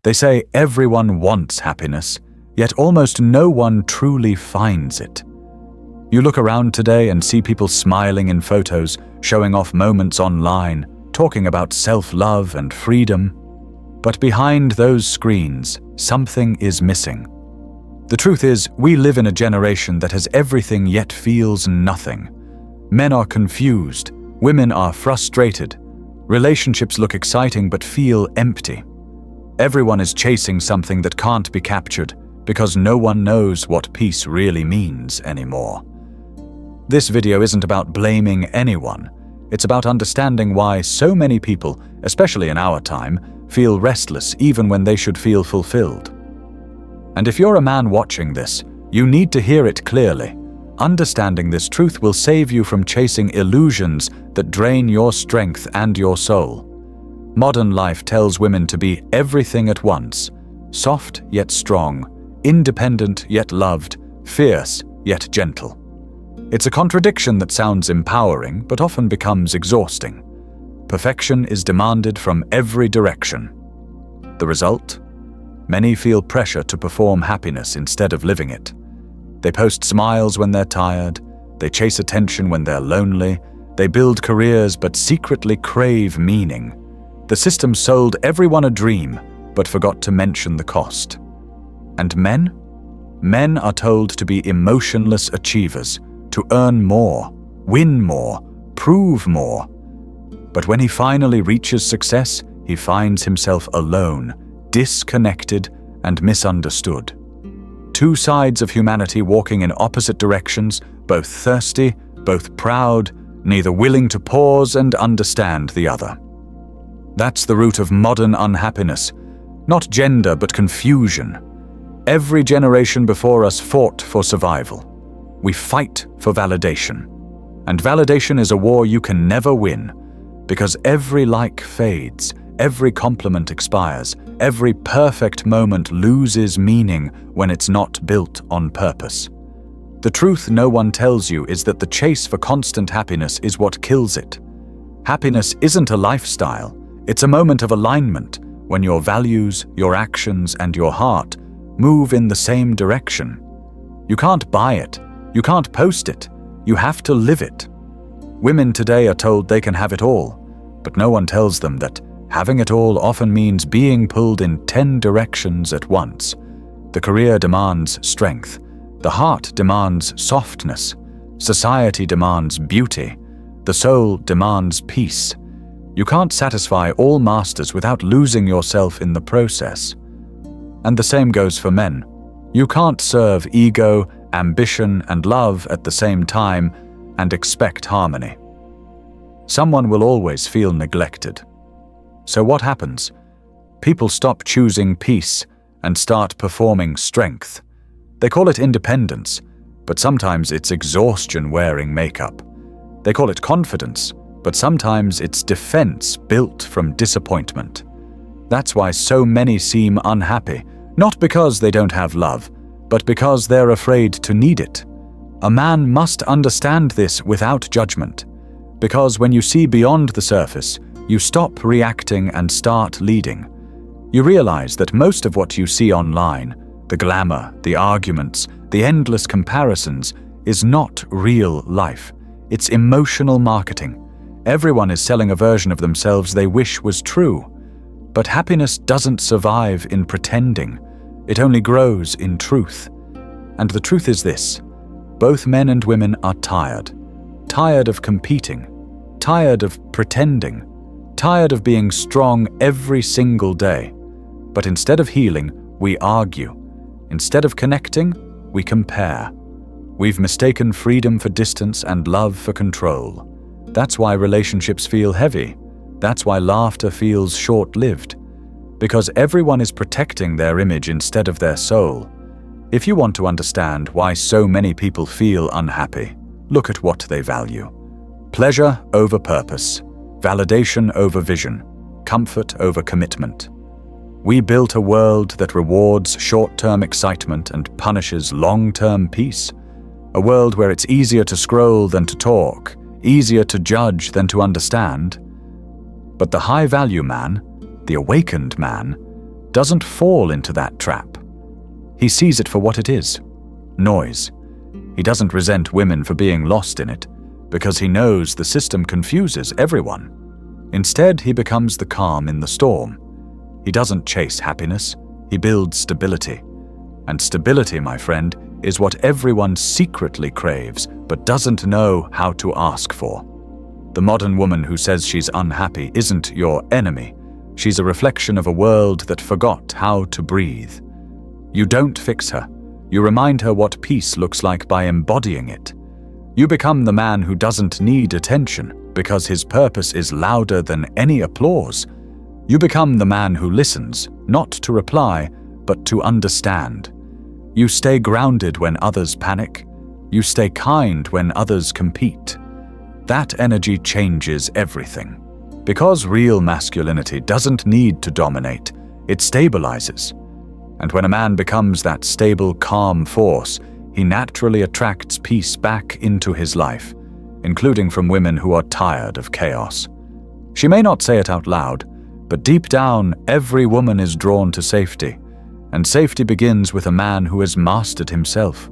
They say everyone wants happiness, yet almost no one truly finds it. You look around today and see people smiling in photos, showing off moments online, talking about self-love and freedom. But behind those screens, something is missing. The truth is, we live in a generation that has everything yet feels nothing. Men are confused, women are frustrated, relationships look exciting but feel empty. Everyone is chasing something that can't be captured because no one knows what peace really means anymore. This video isn't about blaming anyone. It's about understanding why so many people, especially in our time, feel restless even when they should feel fulfilled. And if you're a man watching this, you need to hear it clearly. Understanding this truth will save you from chasing illusions that drain your strength and your soul. Modern life tells women to be everything at once, soft yet strong, independent yet loved, fierce yet gentle. It's a contradiction that sounds empowering but often becomes exhausting. Perfection is demanded from every direction. The result? Many feel pressure to perform happiness instead of living it. They post smiles when they're tired, they chase attention when they're lonely, they build careers but secretly crave meaning. The system sold everyone a dream but forgot to mention the cost. And men? Men are told to be emotionless achievers, to earn more, win more, prove more. But when he finally reaches success, he finds himself alone, disconnected, and misunderstood. Two sides of humanity walking in opposite directions, both thirsty, both proud, neither willing to pause and understand the other. That's the root of modern unhappiness, not gender but confusion. Every generation before us fought for survival. We fight for validation. And validation is a war you can never win, because every like fades, every compliment expires, every perfect moment loses meaning when it's not built on purpose. The truth no one tells you is that the chase for constant happiness is what kills it. Happiness isn't a lifestyle, it's a moment of alignment when your values, your actions, and your heart move in the same direction. You can't buy it, you can't post it, you have to live it. Women today are told they can have it all, but no one tells them that having it all often means being pulled in 10 directions at once. The career demands strength, the heart demands softness, society demands beauty, the soul demands peace. You can't satisfy all masters without losing yourself in the process. And the same goes for men. You can't serve ego, ambition, and love at the same time and expect harmony. Someone will always feel neglected. So what happens? People stop choosing peace and start performing strength. They call it independence, but sometimes it's exhaustion wearing makeup. They call it confidence, but sometimes it's defense built from disappointment. That's why so many seem unhappy, not because they don't have love, but because they're afraid to need it. A man must understand this without judgment, because when you see beyond the surface, you stop reacting and start leading. You realize that most of what you see online, the glamour, the arguments, the endless comparisons, is not real life. It's emotional marketing. Everyone is selling a version of themselves they wish was true. But happiness doesn't survive in pretending. It only grows in truth. And the truth is this: both men and women are tired. Tired of competing. Tired of pretending. Tired of being strong every single day. But instead of healing, we argue. Instead of connecting, we compare. We've mistaken freedom for distance and love for control. That's why relationships feel heavy. That's why laughter feels short-lived. Because everyone is protecting their image instead of their soul. If you want to understand why so many people feel unhappy, look at what they value. Pleasure over purpose. Validation over vision. Comfort over commitment. We built a world that rewards short-term excitement and punishes long-term peace. A world where it's easier to scroll than to talk, easier to judge than to understand. But the high-value man, the awakened man, doesn't fall into that trap. He sees it for what it is: noise. He doesn't resent women for being lost in it, because he knows the system confuses everyone. Instead, he becomes the calm in the storm. He doesn't chase happiness, he builds stability. And stability, my friend, is what everyone secretly craves but doesn't know how to ask for. The modern woman who says she's unhappy isn't your enemy. She's a reflection of a world that forgot how to breathe. You don't fix her. You remind her what peace looks like by embodying it. You become the man who doesn't need attention because his purpose is louder than any applause. You become the man who listens, not to reply, but to understand. You stay grounded when others panic. You stay kind when others compete. That energy changes everything. Because real masculinity doesn't need to dominate, it stabilizes. And when a man becomes that stable, calm force, he naturally attracts peace back into his life, including from women who are tired of chaos. She may not say it out loud, but deep down, every woman is drawn to safety, and safety begins with a man who has mastered himself.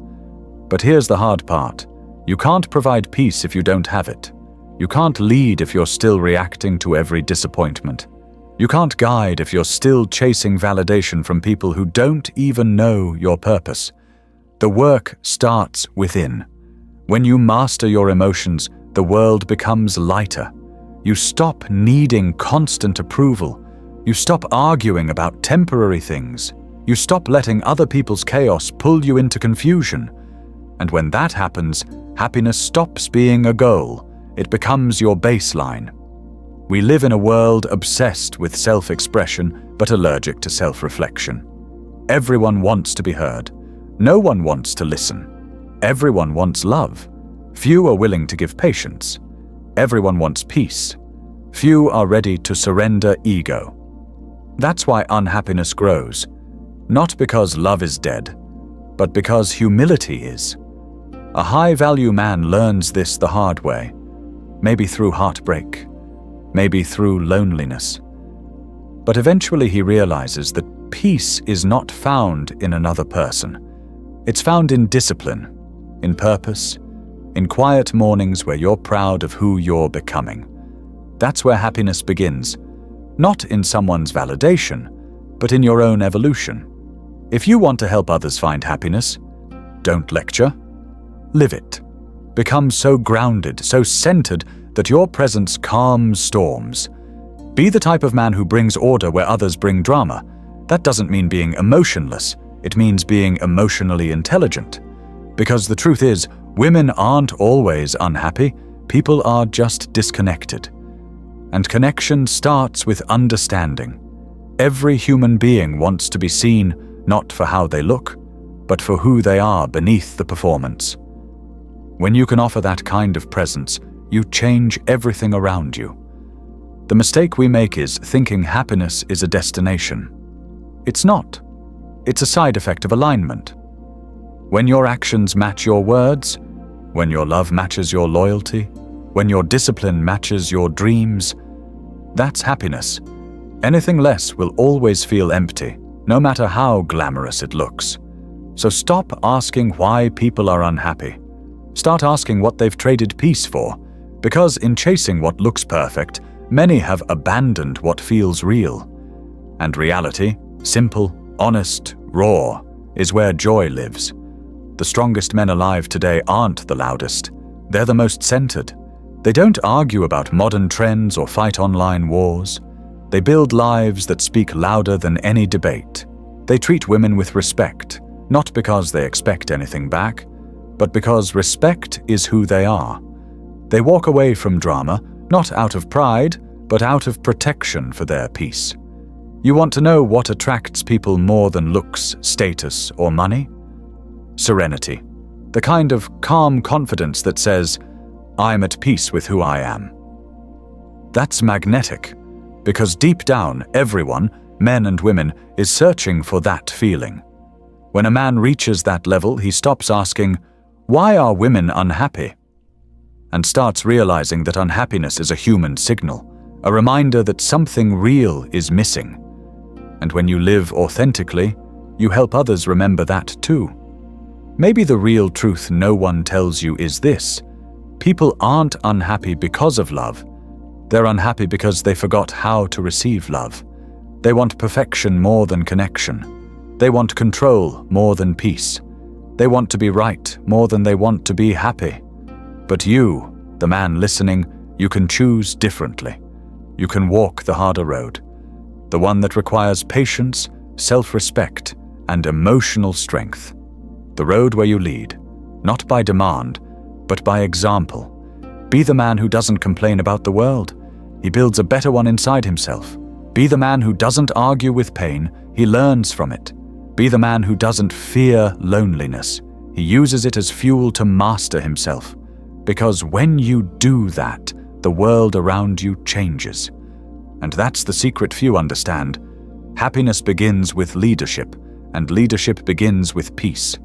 But here's the hard part. You can't provide peace if you don't have it. You can't lead if you're still reacting to every disappointment. You can't guide if you're still chasing validation from people who don't even know your purpose. The work starts within. When you master your emotions, the world becomes lighter. You stop needing constant approval. You stop arguing about temporary things. You stop letting other people's chaos pull you into confusion. And when that happens, happiness stops being a goal. It becomes your baseline. We live in a world obsessed with self-expression but allergic to self-reflection. Everyone wants to be heard. No one wants to listen. Everyone wants love. Few are willing to give patience. Everyone wants peace. Few are ready to surrender ego. That's why unhappiness grows. Not because love is dead, but because humility is. A high-value man learns this the hard way. Maybe through heartbreak. Maybe through loneliness. But eventually he realizes that peace is not found in another person. It's found in discipline, in purpose, in quiet mornings where you're proud of who you're becoming. That's where happiness begins, not in someone's validation, but in your own evolution. If you want to help others find happiness, don't lecture, live it. Become so grounded, so centered, that your presence calms storms. Be the type of man who brings order where others bring drama. That doesn't mean being emotionless. It means being emotionally intelligent. Because the truth is, women aren't always unhappy. People are just disconnected. And connection starts with understanding. Every human being wants to be seen not for how they look, but for who they are beneath the performance. When you can offer that kind of presence, you change everything around you. The mistake we make is thinking happiness is a destination. It's not. It's a side effect of alignment. When your actions match your words, when your love matches your loyalty, when your discipline matches your dreams, that's happiness. Anything less will always feel empty, no matter how glamorous it looks. So stop asking why people are unhappy. Start asking what they've traded peace for. Because in chasing what looks perfect, many have abandoned what feels real. And reality, simple, honest, raw, is where joy lives. The strongest men alive today aren't the loudest. They're the most centered. They don't argue about modern trends or fight online wars. They build lives that speak louder than any debate. They treat women with respect, not because they expect anything back, but because respect is who they are. They walk away from drama, not out of pride, but out of protection for their peace. You want to know what attracts people more than looks, status, or money? Serenity. The kind of calm confidence that says, I'm at peace with who I am. That's magnetic, because deep down, everyone, men and women, is searching for that feeling. When a man reaches that level, he stops asking, why are women unhappy? And starts realizing that unhappiness is a human signal, a reminder that something real is missing. And when you live authentically, you help others remember that too. Maybe the real truth no one tells you is this: people aren't unhappy because of love. They're unhappy because they forgot how to receive love. They want perfection more than connection. They want control more than peace. They want to be right more than they want to be happy. But you, the man listening, you can choose differently. You can walk the harder road, the one that requires patience, self-respect, and emotional strength. The road where you lead, not by demand, but by example. Be the man who doesn't complain about the world. He builds a better one inside himself. Be the man who doesn't argue with pain. He learns from it. Be the man who doesn't fear loneliness. He uses it as fuel to master himself. Because when you do that, the world around you changes. And that's the secret few understand. Happiness begins with leadership, and leadership begins with peace.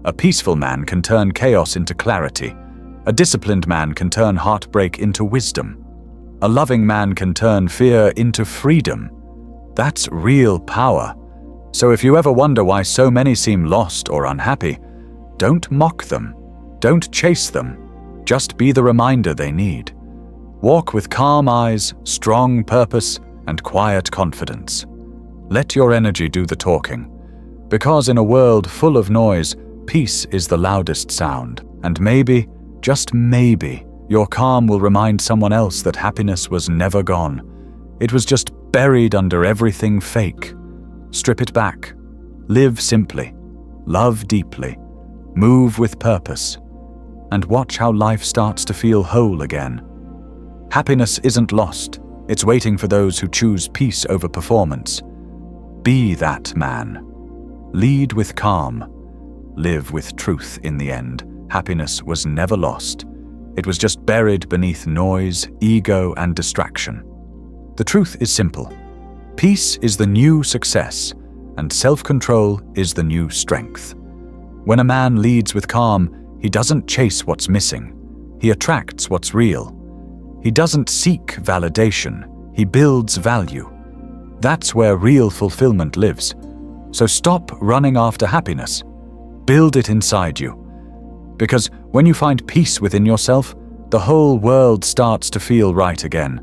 A peaceful man can turn chaos into clarity. A disciplined man can turn heartbreak into wisdom. A loving man can turn fear into freedom. That's real power. So if you ever wonder why so many seem lost or unhappy, don't mock them. Don't chase them. Just be the reminder they need. Walk with calm eyes, strong purpose, and quiet confidence. Let your energy do the talking. Because in a world full of noise, peace is the loudest sound. And maybe, just maybe, your calm will remind someone else that happiness was never gone. It was just buried under everything fake. Strip it back. Live simply. Love deeply. Move with purpose. And watch how life starts to feel whole again. Happiness isn't lost. It's waiting for those who choose peace over performance. Be that man. Lead with calm. Live with truth in the end. Happiness was never lost. It was just buried beneath noise, ego, and distraction. The truth is simple. Peace is the new success, and self-control is the new strength. When a man leads with calm, he doesn't chase what's missing. He attracts what's real. He doesn't seek validation. He builds value. That's where real fulfillment lives. So stop running after happiness. Build it inside you. Because when you find peace within yourself, the whole world starts to feel right again.